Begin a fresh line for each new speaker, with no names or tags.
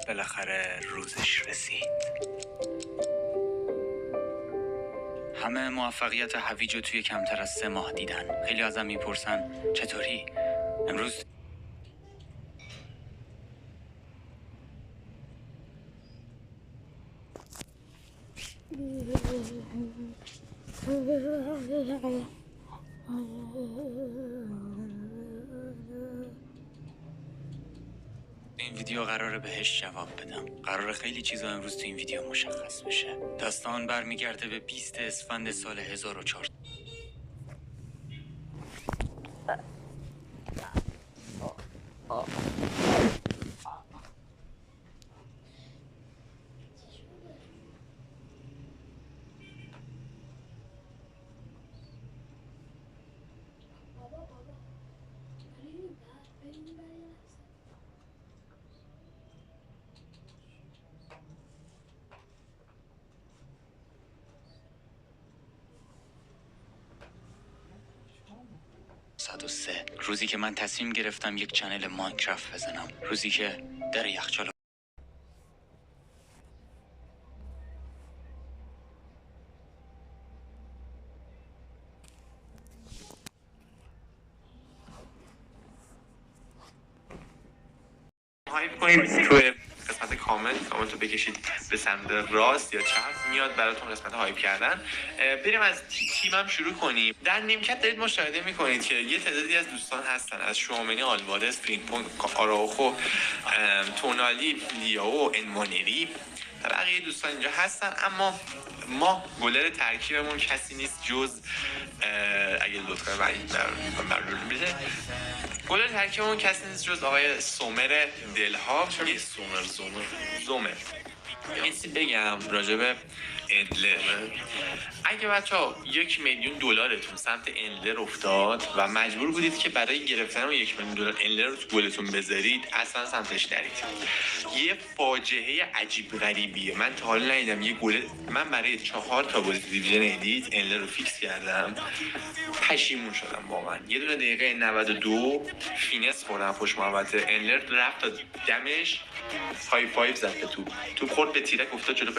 بالاخره روزش رسید. همه موفقیت هویج رو توی کمتر از 3 ماه دیدن. خیلی ازم میپرسن چطوری؟ امروز این ویدیو قراره بهش جواب بدم. قراره خیلی چیزا امروز تو این ویدیو مشخص بشه. داستان برمیگرده به 20 اسفند سال 1400. روزی که من تصمیم گرفتم یک چنل ماینکرافت بزنم. روزی که در یخچال
هایپ کنید توی قسمت کامنت رو بکشید به سمت راست یا چپ، میاد براتون قسمت هایپ کردن. بریم از تیمم شروع کنیم. در نیمکت دارید مشاهده میکنید که یه تعدادی از دوستان هستن، از شومنی، آلوارز، فرینگپونگ، آراوخو، تونالی، لیاو، انمانری، بقیه دوستان اینجا هستن. اما ما گلر ترکیبمون کسی نیست جز اگه لطفا بشه گلر ترکیبمون کسی نیست جز آقای سومر دلها. یه زومر یه چیزی بگم راجع به اندلر. اگه بچه‌ها $1,000,000 سمت اندلر افتاد و مجبور بودید که برای گرفتن $1,000,000 اندلر رو تو گلتون بذارید، اصلا سمتش نرید. یه فاجعه عجیب غریبیه. من تا حالا ندیدم یه گل. من برای 4 تا بازی دیویژن ادیت اندلر رو فیکس کردم، پشیمون شدم واقعا. یه دونه دقیقه 92 فینس خوردم پشت محوطه، اندلر رفت تا دمش های 5 زد به توپ خورد به تیرک افتاد جلو